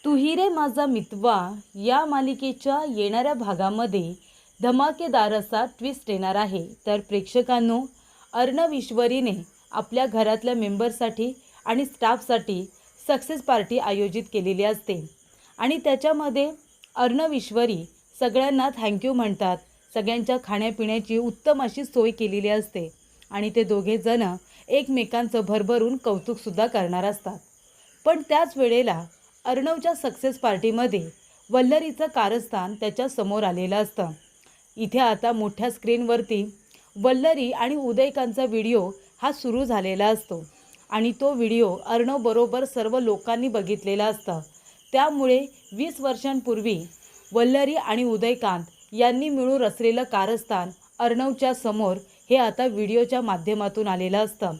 तू ही रे माझा मितवा या मालिकेच्या येणाऱ्या भागामध्ये धमाकेदार असा ट्विस्ट येणार आहे। तर प्रेक्षकांनो, अर्णव ईश्वरीने आपल्या घरातल्या मेंबरसाठी आणि स्टाफसाठी सक्सेस पार्टी आयोजित केलेली असते आणि त्याच्यामध्ये अर्णव ईश्वरी सगळ्यांना थँक्यू म्हणतात। सगळ्यांच्या खाण्यापिण्याची उत्तम अशी सोय केलेली असते आणि ते दोघे जण एकमेकांचं भरभरून कौतुकसुद्धा करणार असतात। पण त्याच वेळेला अर्णवच्या सक्सेस पार्टीमध्ये वल्लरीचं कारस्थान त्याच्या समोर आलेलं असतं। इथे आता मोठ्या स्क्रीनवरती वल्लरी आणि उदयकांचा व्हिडिओ हा सुरू झालेला असतो आणि तो व्हिडिओ अर्णव बरोबर सर्व लोकांनी बघितलेला असतं। त्यामुळे 20 वर्षांपूर्वी वल्लरी आणि उदयकांत यांनी मिळून रचलेलं कारस्थान अर्णवच्या समोर हे आता व्हिडिओच्या माध्यमातून आलेलं असतं।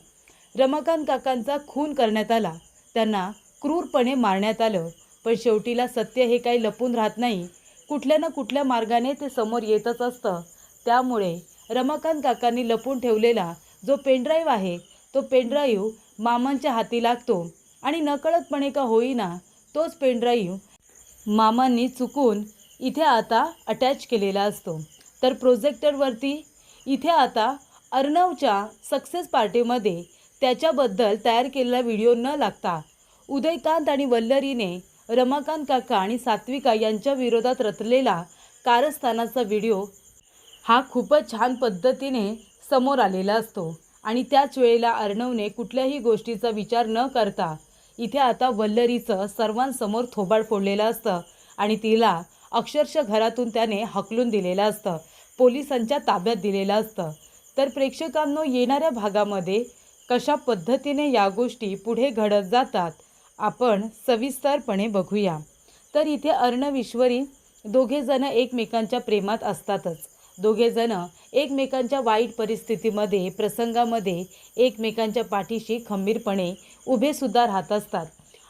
रमाकांत काकांचा खून करण्यात आला, त्यांना क्रूरपणे मारण्यात आलं, पण शेवटीला सत्य हे काही लपून राहत नाही, कुठल्या ना कुठल्या मार्गाने ते समोर येतच असतं। त्यामुळे रमाकांत काकांनी लपून ठेवलेला जो पेनड्राईव्ह आहे तो पेनड्राईव्ह मामांच्या हाती लागतो आणि नकळतपणे का होईना तोच पेनड्राईव्ह मामांनी चुकून इथे आता अटॅच केलेला असतो। तर प्रोजेक्टरवरती इथे आता अर्णवच्या सक्सेस पार्टीमध्ये त्याच्याबद्दल तयार केलेला व्हिडिओ न लागता उदयकांत आणि वल्लरीने रमाकांत काका आणि सात्विका यांच्या विरोधात रचलेला कारस्थानाचा व्हिडिओ हा खूपच छान पद्धतीने समोर आलेला असतो आणि त्याच वेळेला अर्णवने कुठल्याही गोष्टीचा विचार न करता इथे आता वल्लरीचं सर्वांसमोर थोबाड फोडलेलं असतं आणि तिला अक्षरशः घरातून त्याने हकलून दिलेलं असतं, पोलिसांच्या ताब्यात दिलेलं असतं। तर प्रेक्षकांनो, येणाऱ्या भागामध्ये कशा पद्धतीने या गोष्टी पुढे घडत जातात आपण सविस्तरपणे बघूया। तर इथे अर्णव ईश्वरी दोघेजण एकमेकांच्या प्रेमात असतातच, दोघेजण एकमेकांच्या वाईट परिस्थितीमध्ये प्रसंगामध्ये एकमेकांच्या पाठीशी खंबीरपणे उभेसुद्धा राहत असतात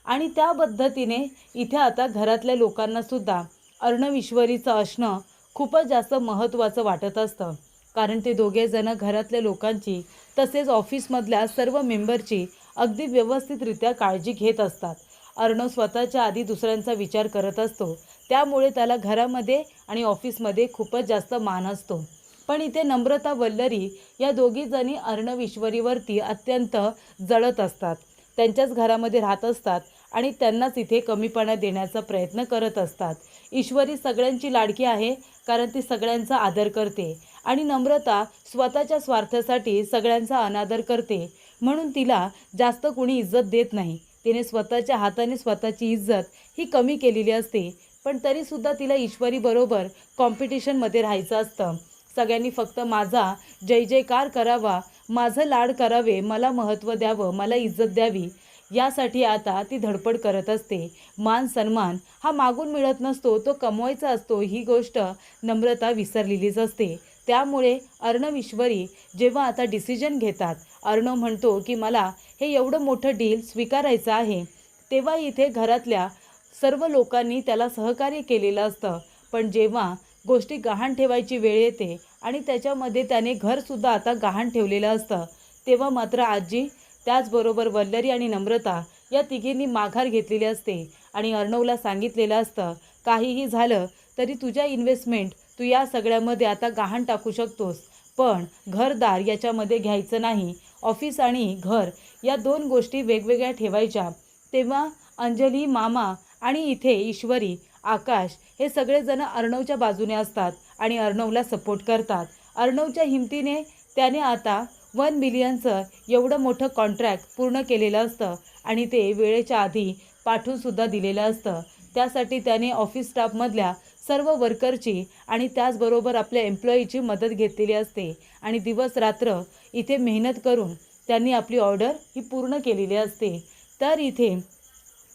आणि त्या पद्धतीने इथे आता घरातल्या लोकांनासुद्धा अर्णव ईश्वरीचं असणं खूपच जास्त महत्त्वाचं वाटत असतं, कारण ते दोघेजण घरातल्या लोकांची तसेच ऑफिसमधल्या सर्व मेंबरची अगदी व्यवस्थितरित्या काळजी घेत असतात। अर्णव स्वतःच्या आधी दुसऱ्यांचा विचार करत असतो, त्यामुळे त्याला घरामध्ये आणि ऑफिसमध्ये खूपच जास्त मान असतो। पण इथे नम्रता वल्लरी या दोघीजणी अर्णव ईश्वरीवरती अत्यंत जळत असतात, त्यांच्याच घरामध्ये राहत असतात आणि त्यांनाच इथे कमीपणा देण्याचा प्रयत्न करत असतात। ईश्वरी सगळ्यांची लाडकी आहे कारण ती सगळ्यांचा आदर करते आणि नम्रता स्वतःच्या स्वार्थासाठी सगळ्यांचा अनादर करते, म्हणून तिला जास्त कोणी इज्जत देत नाही। तिने स्वतःच्या हाताने स्वतःची इज्जत ही कमी केलेली असते, पण तरीसुद्धा तिला ईश्वरीबरोबर कॉम्पिटिशनमध्ये राहायचं असतं। सगळ्यांनी फक्त माझा जय जयकार करावा, माझं लाड करावे, मला महत्त्व द्यावं, मला इज्जत द्यावी, यासाठी आता ती धडपड करत असते। मान सन्मान हा मागून मिळत नसतो, तो कमवायचा असतो, ही गोष्ट नम्रता विसरलेलीच असते। त्यामुळे अर्णव ईश्वरी जेव्हा आता डिसिजन घेतात, अर्णव म्हणतो की मला हे एवढं मोठं डील स्वीकारायचं आहे, तेव्हा इथे घरातल्या सर्व लोकांनी त्याला सहकार्य केलेलं असतं। पण जेव्हा गोष्टी गहाण ठेवायची वेळ येते आणि त्याच्यामध्ये त्याने घरसुद्धा आता गहाण ठेवलेलं असतं, तेव्हा मात्र आजी त्याचबरोबर वल्लरी आणि नम्रता या तिघींनी माघार घेतलेली असते आणि अर्णवला सांगितलेलं असतं, काहीही झालं तरी तुझ्या इन्व्हेस्टमेंट तू या सगळ्यामध्ये आता गहाण टाकू शकतोस, पण घरदार याच्यामध्ये घ्यायचं नाही, ऑफिस आणि घर या दोन गोष्टी वेगवेगळ्या ठेवायच्या। तेव्हा अंजली, मामा आणि इथे ईश्वरी, आकाश हे सगळेजण अर्णवच्या बाजूने असतात आणि अर्णवला सपोर्ट करतात। अर्णवच्या हिमतीने त्याने आता 1 मिलियनचं एवढं मोठं कॉन्ट्रॅक्ट पूर्ण केलेलं असतं आणि ते वेळेच्या आधी पाठवूनसुद्धा दिलेलं असतं। त्यासाठी त्याने ऑफिस स्टाफमधल्या सर्व वर्करची आणि त्याचबरोबर आपल्या एम्प्लॉईची मदत घेतलेली असते आणि दिवस रात्र इथे मेहनत करून त्यांनी आपली ऑर्डर ही पूर्ण केलेली असते। तर इथे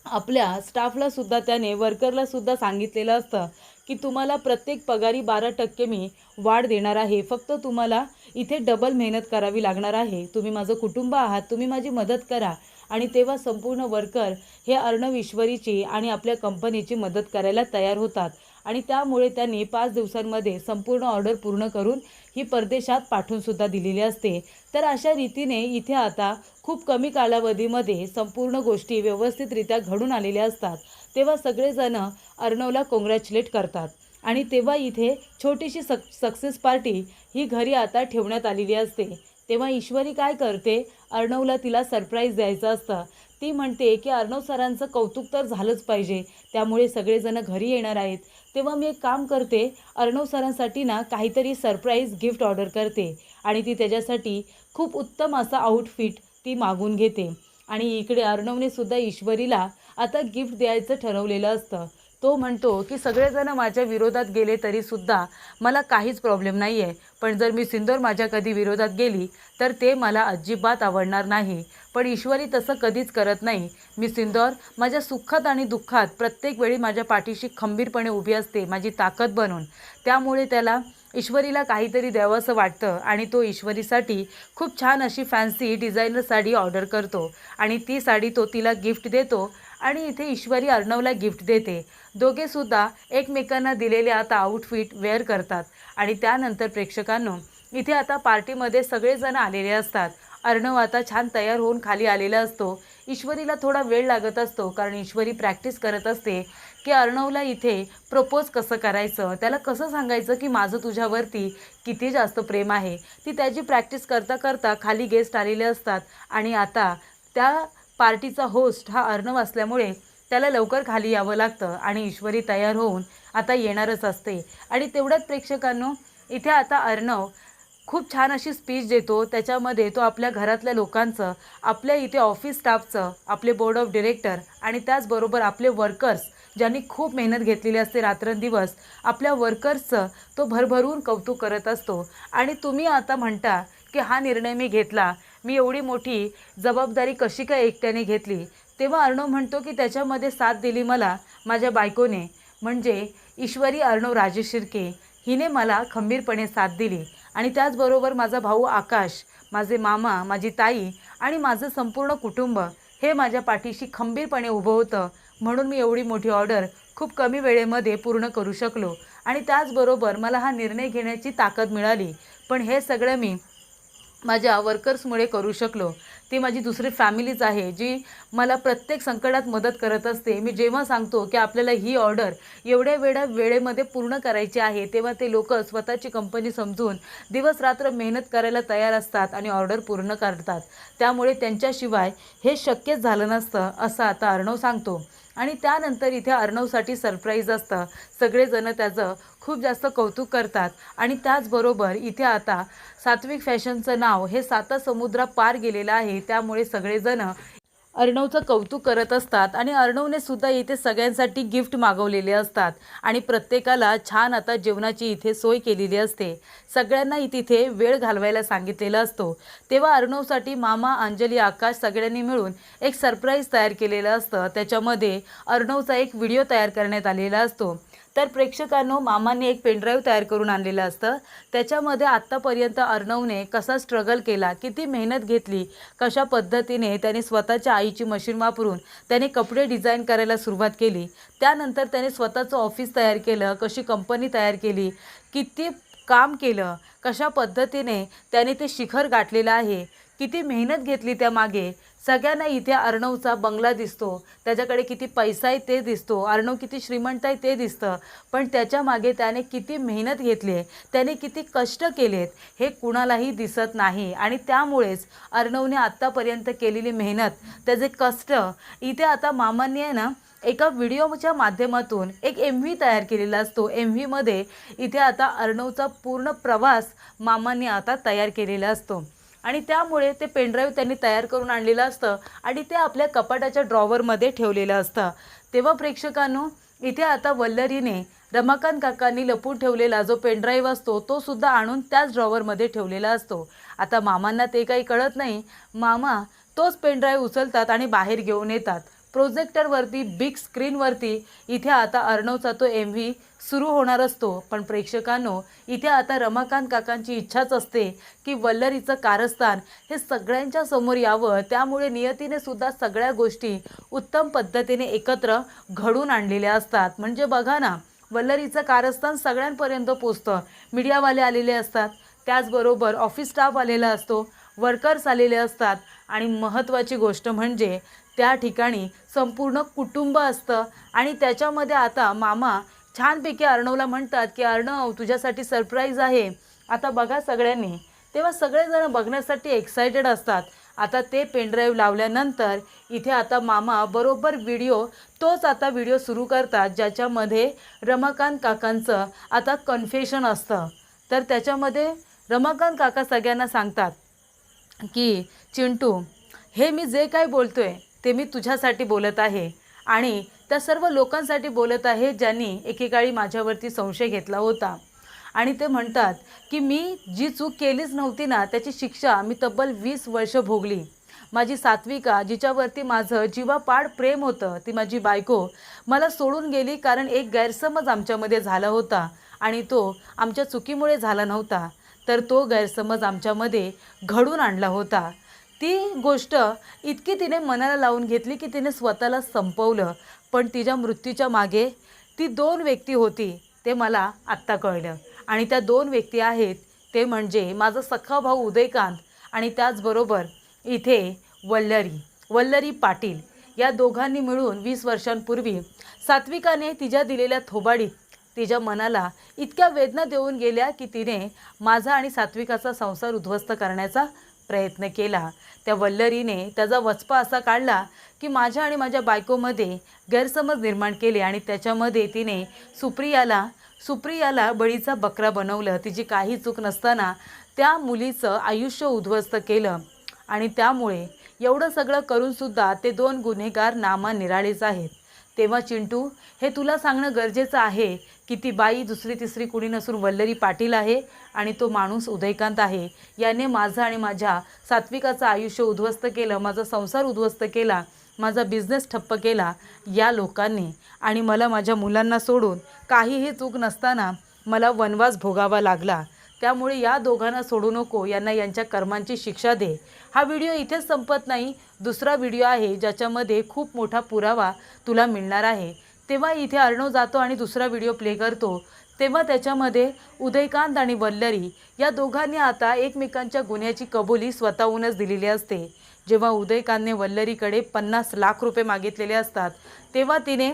आपल्या स्टाफलासुद्धा त्याने वर्करलासुद्धा सांगितलेलं असतं की तुम्हाला प्रत्येक पगारी 12% मी वाढ देणार आहे, फक्त तुम्हाला इथे डबल मेहनत करावी लागणार आहे, तुम्ही माझं कुटुंब आहात, तुम्ही माझी मदत करा। आणि तेव्हा संपूर्ण वर्कर हे अर्णव ईश्वरीची आणि आपल्या कंपनीची मदत करायला तयार होतात आणि त्यामुळे त्यांनी 5 दिवसांमध्ये संपूर्ण ऑर्डर पूर्ण करून ही परदेशात पाठवूनसुद्धा दिलेली असते। तर अशा रीतीने इथे आता खूप कमी कालावधीमध्ये संपूर्ण गोष्टी व्यवस्थितरित्या घडून आलेल्या असतात। तेव्हा सगळेजण अर्णवला कॉंग्रॅच्युलेट करतात आणि तेव्हा इथे छोटीशी सक्सेस पार्टी ही घरी आता ठेवण्यात आलेली असते. तेव्हा ईश्वरी काय करते, अर्णवला तिला सरप्राईज द्यायचं असतं. ती म्हणते की अर्णव सरांचं कौतुक तर झालंच पाहिजे, त्यामुळे सगळेजण घरी येणार आहेत. तेव्हा मी एक काम करते, अर्णव सरांसाठी ना काहीतरी सरप्राईज गिफ्ट ऑर्डर करते आणि ती त्याच्यासाठी खूप उत्तम असा आउटफिट ती मागून घेते. आणि इकडे अर्णवने सुद्धा ईश्वरीला आता गिफ्ट द्यायचं ठरवलेलं असतं. तो म्हणतो की सगळेजण माझ्या विरोधात गेले तरीसुद्धा मला काहीच प्रॉब्लेम नाही आहे, पण जर मी सिंदूर माझ्या कधी विरोधात गेली तर ते मला अजिबात आवडणार नाही. पण ईश्वरी तसं कधीच करत नाही. मी सिंदूर माझ्या सुखात आणि दुःखात प्रत्येक वेळी माझ्या पाठीशी खंबीरपणे उभी असते, माझी ताकद बनून. त्यामुळे त्याला ईश्वरीला काहीतरी द्यावं असं वाटतं आणि तो ईश्वरीसाठी खूप छान अशी फॅन्सी डिझायनर साडी ऑर्डर करतो आणि ती साडी तो तिला गिफ्ट देतो आणि इथे ईश्वरी अर्णवला गिफ्ट देते. दोघेसुद्धा एकमेकांना दिलेले आता आउटफिट वेअर करतात आणि त्यानंतर प्रेक्षकांनो इथे आता पार्टीमध्ये सगळेजण आलेले असतात. अर्णव आता छान तयार होऊन खाली आलेला असतो. ईश्वरीला थोडा वेळ लागत असतो कारण ईश्वरी प्रॅक्टिस करत असते की अर्णवला इथे प्रपोज कसं करायचं, त्याला कसं सांगायचं की माझं तुझ्यावरती किती जास्त प्रेम आहे. ती त्याची प्रॅक्टिस करता करता खाली गेस्ट आलेले असतात आणि आता त्या पार्टीचा होस्ट हा अर्णव असल्यामुळे त्याला लवकर खाली यावं लागतं आणि ईश्वरी तयार होऊन आता येणारच असते. आणि तेवढ्यात प्रेक्षकांनो इथे आता अर्णव खूप छान अशी स्पीच देतो. त्याच्यामध्ये तो आपल्या घरातल्या लोकांचं, आपल्या इथे ऑफिस स्टाफचं, आपले बोर्ड ऑफ डिरेक्टर आणि त्याचबरोबर आपले वर्कर्स ज्यांनी खूप मेहनत घेतलेली असते रात्रंदिवस, आपल्या वर्कर्सचं तो भरभरून कौतुक करत असतो. आणि तुम्ही आता म्हणता की हा निर्णय मी घेतला, मी एवढी मोठी जबाबदारी कशी काय एकट्याने घेतली. तेव्हा अर्णव म्हणतो की त्याच्यामध्ये साथ दिली मला माझ्या बायकोने, म्हणजे ईश्वरी अर्णव राजेश शिर्के हिने मला खंबीरपणे साथ दिली. आणि त्याचबरोबर माझा भाऊ आकाश, माझे मामा, माझी ताई आणि माझं संपूर्ण कुटुंब हे माझ्या पाठीशी खंबीरपणे उभं होतं, म्हणून मी एवढी मोठी ऑर्डर खूप कमी वेळेमध्ये पूर्ण करू शकलो. आणि त्याचबरोबर मला हा निर्णय घेण्याची ताकद मिळाली. पण हे सगळं मी माझ्या वर्कर्समुळे करू शकलो. ती माझी दुसरी फॅमिलीच आहे जी मला प्रत्येक संकटात मदत करत असते. मी जेव्हा सांगतो की आपल्याला ही ऑर्डर एवढ्या वेळेमध्ये पूर्ण करायची आहे, तेव्हा ते लोक स्वतःची कंपनी समजून दिवस रात्र मेहनत करायला तयार असतात आणि ऑर्डर पूर्ण करतात. त्यामुळे त्यांच्याशिवाय हे शक्यच झालं नसतं असं आता अर्णव सांगतो. आणि त्यानंतर इथे अर्णवसाठी सरप्राईज असतं. सगळेजण त्याचं खूप जास्त कौतुक करतात आणि त्याचबरोबर इथे आता सात्विक फॅशनचं नाव हे 7 समुद्र पार गेलेलं आहे. त्यामुळे सगळेजण अर्णवचं कौतुक करत असतात आणि अर्णवने सुद्धा इथे सगळ्यांसाठी गिफ्ट मागवलेले असतात आणि प्रत्येकाला छान आता जेवणाची इथे सोय केलेली असते. सगळ्यांना तिथे वेळ घालवायला सांगितलेला असतो. तेव्हा अर्णवसाठी मामा, अंजली, आकाश सगळ्यांनी मिळून एक सरप्राईज तयार केलेलं असतं. त्याच्यामध्ये अर्णवचा एक व्हिडिओ तयार करण्यात आलेला असतो. तर प्रेक्षकांनो मामाने एक पेनड्राईव्ह तयार करून आणलेलं असतं. त्याच्यामध्ये आत्तापर्यंत अर्णवने कसा स्ट्रगल केला, किती मेहनत घेतली, कशा पद्धतीने त्याने स्वतःच्या आईची मशीन वापरून त्याने कपडे डिझाईन करायला सुरुवात केली. त्यानंतर त्याने स्वतःचं ऑफिस तयार केलं, कशी कंपनी तयार केली, किती काम केलं, कशा पद्धतीने त्याने ते शिखर गाठलेलं आहे, किती मेहनत घेतली त्यामागे. सगळ्यांना इथे अर्णवचा बंगला दिसतो, त्याच्याकडे किती पैसा आहे ते दिसतो, अर्णव किती श्रीमंत आहे ते दिसतं. पण त्याच्या मागे त्याने किती मेहनत घेतली आहे, त्याने किती कष्ट केलेत हे कुणालाही दिसत नाही. आणि त्यामुळेच अर्णवने आत्तापर्यंत केलेली मेहनत, त्याचे कष्ट इथे आता मामांनी आहे ना एका व्हिडिओच्या माध्यमातून एक MV तयार केलेला असतो. MVमध्ये इथे आता अर्णवचा पूर्ण प्रवास मामांनी आता तयार केलेला असतो आणि त्यामुळे ते पेनड्राईव्ह त्यांनी तयार करून आणलेलं असतं आणि ते आपल्या कपाटाच्या ड्रॉवरमध्ये ठेवलेलं असतं. तेव्हा प्रेक्षकांनो इथे आता वल्लरीने रमाकांत काकांनी लपून ठेवलेला जो पेनड्राईव्ह असतो तो सुद्धा आणून त्याच ड्रॉवरमध्ये ठेवलेला असतो. आता मामांना ते काही कळत नाही. मामा तोच पेनड्राईव्ह उचलतात आणि बाहेर घेऊन येतात. प्रोजेक्टरवरती, बिग स्क्रीनवरती इथे आता अर्णवचा तो MV सुरू होणार असतो. पण प्रेक्षकांनो इथे आता रमाकांत काकांची इच्छाच असते की वल्लरीचं कारस्थान हे सगळ्यांच्या समोर यावं. त्यामुळे नियतीने सुद्धा सगळ्या गोष्टी उत्तम पद्धतीने एकत्र घडून आणलेल्या असतात. म्हणजे बघा ना, वल्लरीचं कारस्थान सगळ्यांपर्यंत पोचतं. मीडियावाले आलेले असतात, त्याचबरोबर ऑफिस स्टाफ आलेला असतो, वर्कर्स आलेले असतात आणि महत्त्वाची गोष्ट म्हणजे त्या ठिकाणी संपूर्ण कुटुंब असतं आणि त्याच्यामध्ये आता मामा छानपैकी अर्णवला म्हणतात की अर्णव तुझ्यासाठी सरप्राईज आहे, आता बघा सगळ्यांनी. तेव्हा सगळेजण बघण्यासाठी एक्सायटेड असतात. आता ते पेनड्राईव्ह लावल्यानंतर इथे आता मामा बरोबर तोच आता व्हिडिओ सुरू करतात ज्याच्यामध्ये रमाकांत काकांचं आता कन्फेशन असतं. तर त्याच्यामध्ये रमाकांत काका सगळ्यांना सांगतात की चिंटू, हे मी जे काही बोलतोय ते मी तुझ्यासाठी बोलत आहे आणि त्या सर्व लोकांसाठी बोलत आहे ज्यांनी एकेकाळी माझ्यावरती संशय घेतला होता. आणि ते म्हणतात की मी जी चूक केलीच नव्हती ना त्याची शिक्षा मी तब्बल 20 वर्ष भोगली. माझी सात्विका, जिच्यावरती माझं जीवापाड प्रेम होतं, ती माझी बायको मला सोडून गेली कारण एक गैरसमज आमच्यामध्ये झाला होता आणि तो आमच्या चुकीमुळे झाला नव्हता, तर तो गैरसमज आमच्यामध्ये घडून आणला होता. ती गोष्ट इतकी तिने मनाला लावून घेतली की तिने स्वतःला संपवलं. पण तिच्या मृत्यूच्या मागे ती 2 व्यक्ती होती ते मला आत्ता कळलं. आणि त्या 2 व्यक्ती आहेत ते म्हणजे माझा सख्खा भाऊ उदयकांत आणि त्याचबरोबर इथे वल्लरी पाटील. या दोघांनी मिळून 20 वर्षांपूर्वी सात्विकाने तिच्या दिलेल्या थोबाडीत तिच्या मनाला इतक्या वेदना देऊन गेल्या की तिने माझा आणि सात्विकाचा संसार उद्ध्वस्त करण्याचा प्रयत्न केला. त्या वल्लरीने त्याचा वचपा असा काढला की माझ्या आणि माझ्या बायकोमध्ये गैरसमज निर्माण केले आणि त्याच्यामध्ये तिने सुप्रियाला बळीचा बकरा बनवलं. तिची काही चूक नसताना त्या मुलीचं आयुष्य उद्ध्वस्त केलं आणि त्यामुळे एवढं सगळं करूनसुद्धा ते 2 गुन्हेगार नामानिराळेच आहेत. तेव्हा चिंटू, हे तुला सांगणं गरजेचं आहे की ती बाई दुसरी तिसरी कुणी नसून वल्लरी पाटील आहे आणि तो माणूस उदयकांत आहे. याने माझं आणि माझ्या सात्विकाचं आयुष्य उद्ध्वस्त केलं, माझा संसार उद्ध्वस्त केला, माझा बिझनेस ठप्प केला या लोकांनी. आणि मला माझ्या मुलांना सोडून काहीही चूक नसताना मला वनवास भोगावा लागला. त्यामुळे या दोघांना सोडू नको, यांना यांच्या कर्मांची शिक्षा दे. हा व्हिडिओ इथेच संपत नाही. दुसरा व्हिडिओ आहे ज्याच्यामध्ये खूप मोठा पुरावा तुला मिळणार आहे. तेव्हा इथे अर्णव जातो आणि दुसरा व्हिडिओ प्ले करतो. तेव्हा त्याच्यामध्ये उदयकांत आणि वल्लरी या दोघांनी आता एकमेकांच्या गुन्ह्याची कबुली स्वतःहूनच दिलेली असते. जेव्हा उदयकांतने वल्लरीकडे 50 लाख रुपये मागितलेले असतात तेव्हा तिने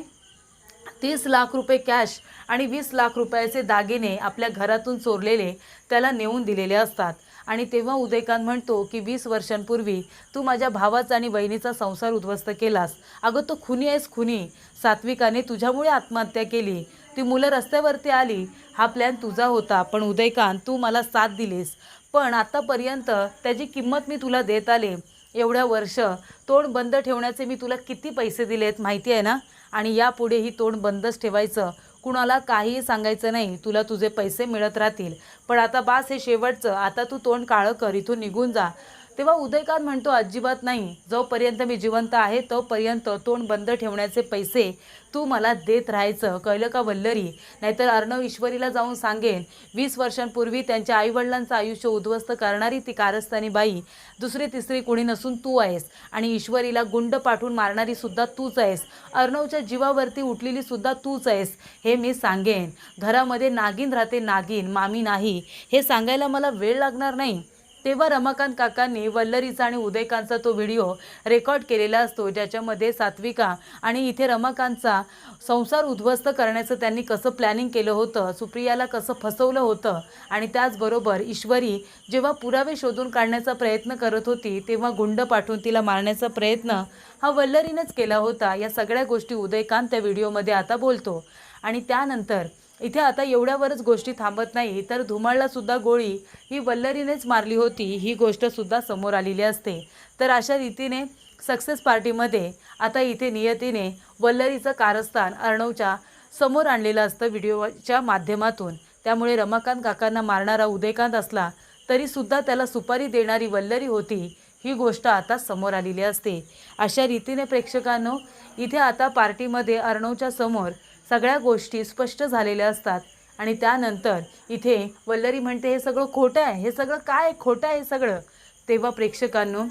30 लाख रुपये कॅश आणि 20 लाख रुपयाचे दागिने आपल्या घरातून चोरलेले त्याला नेऊन दिलेले असतात. आणि तेव्हा उदयकांत म्हणतो की 20 वर्षांपूर्वी तू माझ्या भावाचा आणि बहिणीचा संसार उद्ध्वस्त केलास. अगं तो खुनी आहेस, खुनी. सात्विकाने तुझ्यामुळे आत्महत्या केली, ती मुलं रस्त्यावरती आली, हा प्लॅन तुझा होता. पण उदयकांत, तू मला साथ दिलीस, पण आतापर्यंत त्याची किंमत मी तुला देत आले. एवढ्या वर्ष तोंड बंद ठेवण्याचे मी तुला किती पैसे दिलेत माहिती आहे ना. आणि यापुढेही तोंड बंदच ठेवायचं, कुणाला काहीही सांगायचं नाही. तुला तुझे पैसे मिळत राहतील, पण आता बास, हे शेवटचं. आता तू तोंड काळं कर, इथून निघून जा. तेव्हा उदयकांत म्हणतो अजिबात नाही, जोपर्यंत मी जिवंत आहे तोपर्यंत तोंड बंद ठेवण्याचे पैसे तू मला देत राहायचं, कळलं का वल्लरी? नाहीतर अर्णव ईश्वरीला जाऊन सांगेन 20 वर्षांपूर्वी त्यांच्या आईवडिलांचं आयुष्य उद्ध्वस्त करणारी ती कारस्थानी बाई दुसरी तिसरी कुणी नसून तू आहेस. आणि ईश्वरीला गुंड पाठवून मारणारी सुद्धा तूच आहेस. अर्णवच्या जीवावरती उठलेली सुद्धा तूच आहेस, हे मी सांगेन. घरामध्ये नागिन राहते, नागिन, मामी नाही, हे सांगायला मला वेळ लागणार नाही. तेव्हा रमाकांत काकांनी वल्लरीचा आणि उदयकांतचा तो व्हिडिओ रेकॉर्ड केलेला असतो ज्याच्यामध्ये सात्विका आणि इथे रमाकांतचा संसार उद्ध्वस्त करण्याचं त्यांनी कसं प्लॅनिंग केलं होतं, सुप्रियाला कसं फसवलं होतं. आणि त्याचबरोबर ईश्वरी जेव्हा पुरावे शोधून काढण्याचा प्रयत्न करत होती तेव्हा गुंड पाठवून तिला मारण्याचा प्रयत्न हा वल्लरीनेच केला होता. या सगळ्या गोष्टी उदयकांत त्या व्हिडिओमध्ये आता बोलतो. आणि त्यानंतर इथे आता एवढ्यावरच गोष्टी थांबत नाही, तर धुमाळला सुद्धा गोळी ही वल्लरीनेच मारली होती ही गोष्टसुद्धा समोर आलेली असते. तर अशा रीतीने सक्सेस पार्टीमध्ये आता इथे नियतीने वल्लरीचं कारस्थान अर्णवच्या समोर आणलेलं असतं व्हिडिओच्या माध्यमातून. त्यामुळे रमाकांत काकांना मारणारा उदयकांत असला तरीसुद्धा त्याला सुपारी देणारी वल्लरी होती, ही गोष्ट आता समोर आलेली असते. अशा रीतीने प्रेक्षकांनो, इथे आता पार्टीमध्ये अर्णवच्या समोर सगळ्या गोष्टी स्पष्ट झालेल्या असतात. आणि त्यानंतर इथे वल्लरी म्हणते हे सगळं खोटं आहे, हे सगळं काय खोटं आहे सगळं. तेव्हा प्रेक्षकांनो,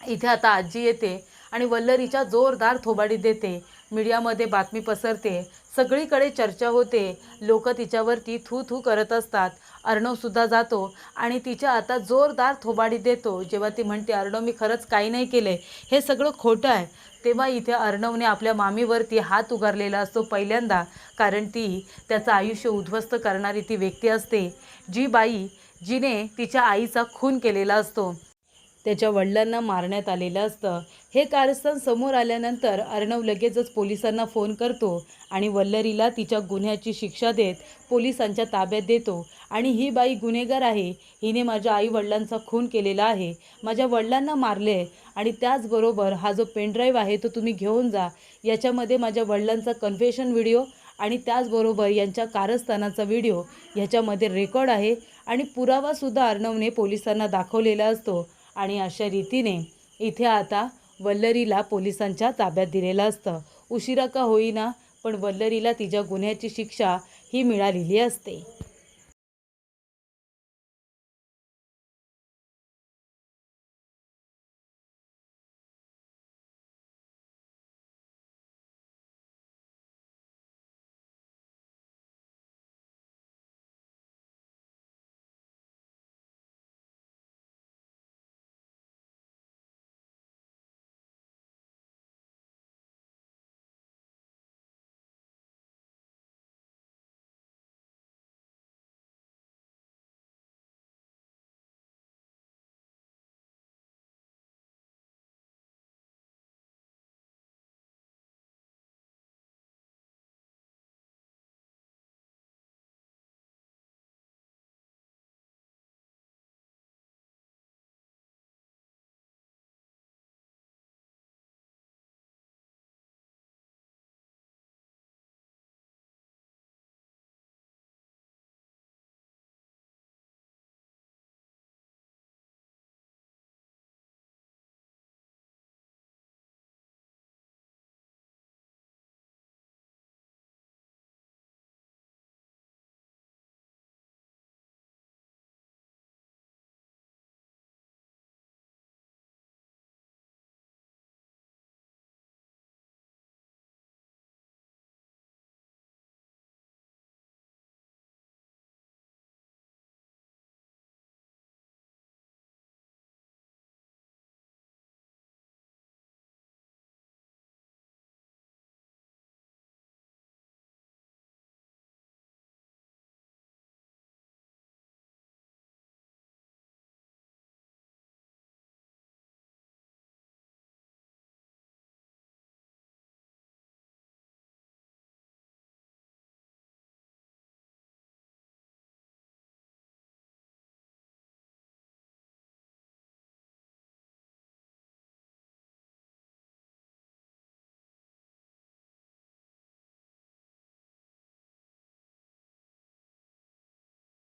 इथे आता आजी येते आणि वल्लरीच्या जोरदार थोबाडीत देते. मीडियामध्ये बातमी पसरते, सगळीकडे चर्चा होते, लोक तिच्यावरती थू थू करत असतात. अर्णवसुद्धा जातो आणि तिच्या आता जोरदार थोबाडी देतो. जेव्हा ती म्हणते, अर्णव मी खरंच काही नाही केले, हे सगळं खोटं आहे, तेव्हा इथे अर्णवने आपल्या मामीवरती हात उगारलेला असतो पहिल्यांदा. कारण ती त्याचं आयुष्य उद्ध्वस्त करणारी ती व्यक्ती असते, जी बाई जिने तिच्या आईचा खून केलेला असतो, त्याच्या वडिलांना मारण्यात आलेलं असतं. हे कारस्थान समोर आल्यानंतर अर्णव लगेचच पोलिसांना फोन करतो आणि वल्लरीला तिच्या गुन्ह्याची शिक्षा देत पोलिसांच्या ताब्यात देतो. आणि ही बाई गुन्हेगार आहे, हिने माझ्या आई वडिलांचा खून केलेला आहे, माझ्या वडिलांना मारले, आणि त्याचबरोबर हा जो पेनड्राईव्ह आहे तो तुम्ही घेऊन जा, याच्यामध्ये माझ्या वडिलांचा कन्फेशन व्हिडिओ आणि त्याचबरोबर यांच्या कारस्थानाचा व्हिडिओ ह्याच्यामध्ये रेकॉर्ड आहे. आणि पुरावासुद्धा अर्णवने पोलिसांना दाखवलेला असतो. आणि अशा रीतीने इथे आता वल्लरीला पोलिसांच्या ताब्यात दिलेलं असतं. उशिरा का होईना, पण वल्लरीला तिच्या गुन्ह्याची शिक्षा ही मिळालेली असते.